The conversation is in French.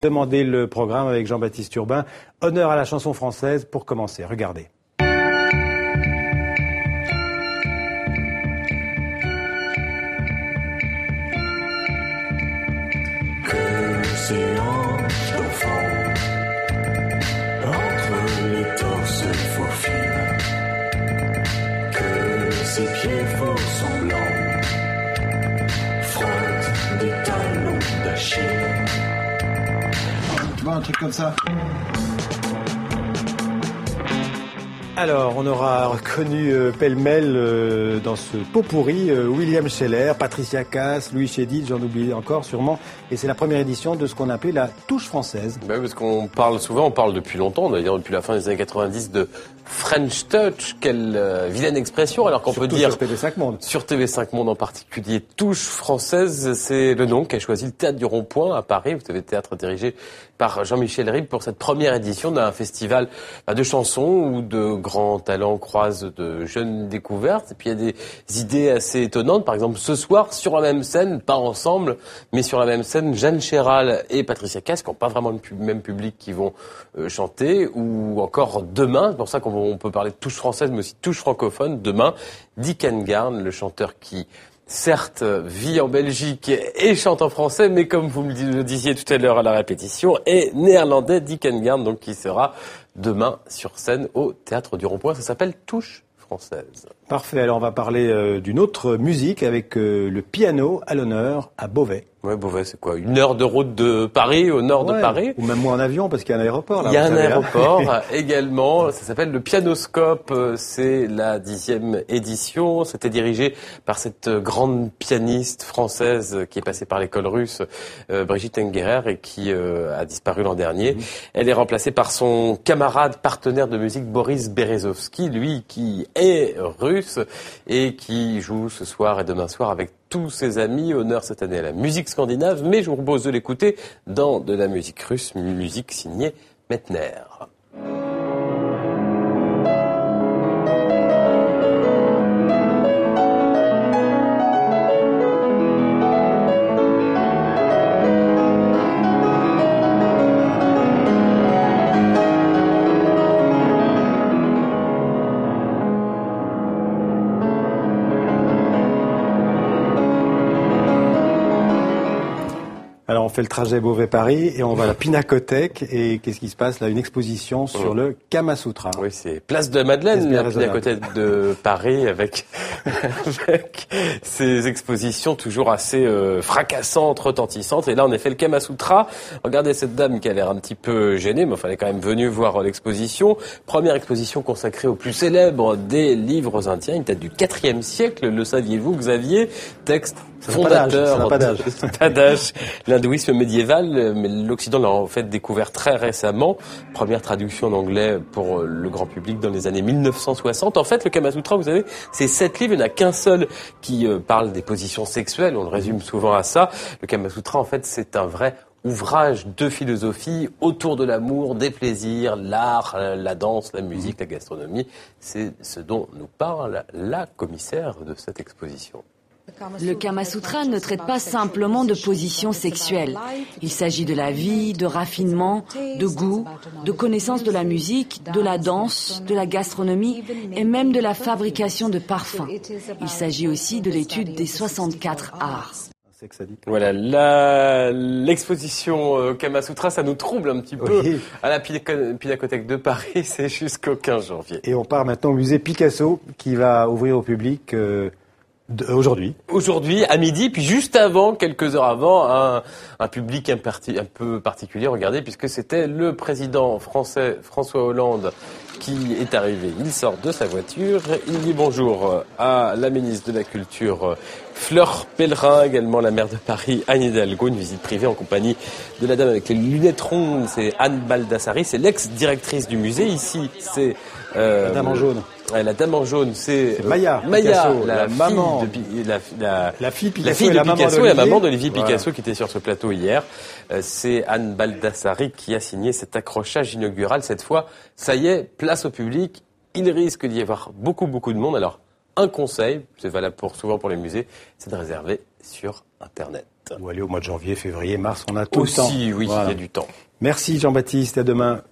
Demandez le programme avec Jean-Baptiste Urbain. Honneur à la chanson française pour commencer. Regardez. Que ces hanches d'enfants entre les torses faufilent, que ces pieds faux semblants frottent des talons d'Achille. Tu vois, un truc comme ça. Alors, on aura reconnu pêle-mêle dans ce pot pourri William Scheller, Patricia Cass, Louis Chédid, j'en oublie encore sûrement. Et c'est la première édition de ce qu'on appelait la touche française. Ben oui, parce qu'on parle souvent, on parle depuis longtemps, d'ailleurs depuis la fin des années 90, de French Touch. Quelle vilaine expression, alors qu'on peut dire sur TV5 Monde. Sur TV5 Monde en particulier. Touche française, c'est le nom qu'a choisi le Théâtre du Rond-Point à Paris. Vous savez, théâtre dirigé par Jean-Michel Ribes pour cette première édition d'un festival de chansons où de grands talents croisent de jeunes découvertes. Et puis il y a des idées assez étonnantes. Par exemple, ce soir, sur la même scène, pas ensemble, mais sur la même scène, Jeanne Chéral et Patricia Cass, qui n'ont pas vraiment le même public, qui vont chanter. Ou encore demain, c'est pour ça qu'on peut parler de touche française, mais aussi touche francophone. Demain, Dick Engarn, le chanteur qui certes vit en Belgique et chante en français, mais comme vous me le disiez tout à l'heure à la répétition, est néerlandais, Dick Engarn, donc qui sera demain sur scène au Théâtre du Rond-Point. Ça s'appelle Touche française. Parfait, alors on va parler d'une autre musique avec le piano à l'honneur à Beauvais. Ouais, Beauvais, c'est quoi? 1 heure de route de Paris, au nord de Paris. Ou même moins en avion, parce qu'il y a un aéroport là. Il y a un aéroport également. Ça s'appelle le Pianoscope. C'est la 10e édition. C'était dirigé par cette grande pianiste française qui est passée par l'école russe, Brigitte Engerer, et qui a disparu l'an dernier. Elle est remplacée par son camarade partenaire de musique Boris Berezovsky, lui qui est russe et qui joue ce soir et demain soir avec tous ses amis. Honneur cette année à la musique scandinave, mais je vous propose de l'écouter dans de la musique russe, musique signée Metner. Alors on fait le trajet Beauvais-Paris et on va à la Pinacothèque. Et qu'est-ce qui se passe là? Une exposition sur le Kama Sutra. Oui, c'est Place de Madeleine, la Pinacothèque de Paris, avec ces expositions toujours assez fracassantes, retentissantes. Et là, en effet, le Kama Sutra. Regardez cette dame qui a l'air un petit peu gênée, mais enfin, elle est quand même venue voir l'exposition. Première exposition consacrée au plus célèbre des livres indiens. Il date du IVe siècle, le saviez-vous, Xavier? Texte fondateur. Pas d'âge. L'hindouisme médiéval, mais l'Occident l'a en fait découvert très récemment. Première traduction en anglais pour le grand public dans les années 1960. En fait, le Kama Sutra, vous savez, c'est 7 livres, il n'y en a qu'un seul qui parle des positions sexuelles, on le résume souvent à ça. Le Kama Sutra, en fait, c'est un vrai ouvrage de philosophie autour de l'amour, des plaisirs, l'art, la danse, la musique, la gastronomie. C'est ce dont nous parle la commissaire de cette exposition. Le Kama Sutra ne traite pas simplement de positions sexuelles. Il s'agit de la vie, de raffinement, de goût, de connaissance de la musique, de la danse, de la gastronomie et même de la fabrication de parfums. Il s'agit aussi de l'étude des 64 arts. Voilà, l'exposition Kama Sutra, ça nous trouble un petit peu à la Pinacothèque de Paris, c'est jusqu'au 15 janvier. Et on part maintenant au musée Picasso qui va ouvrir au public aujourd'hui. Aujourd'hui, à midi, puis juste avant, quelques heures avant, un public un peu particulier, regardez, puisque c'était le président français François Hollande qui est arrivé. Il sort de sa voiture, il dit bonjour à la ministre de la Culture Fleur Pellerin, également la maire de Paris Anne Hidalgo, une visite privée en compagnie de la dame avec les lunettes rondes, c'est Anne Baldassari, c'est l'ex-directrice du musée. Ici, c'est la dame en jaune. La dame en jaune, c'est Maya, Picasso, la maman, la fille Picasso et la maman d'Olivier Picasso qui était sur ce plateau hier. C'est Anne Baldassari qui a signé cet accrochage inaugural. Cette fois, ça y est, place au public. Il risque d'y avoir beaucoup de monde. Alors, un conseil, c'est valable souvent pour les musées, c'est de réserver sur Internet. vite. Ou aller au mois de janvier, février, mars, on a tout le temps. Aussi, oui, Voilà. il y a du temps. Merci Jean-Baptiste, à demain.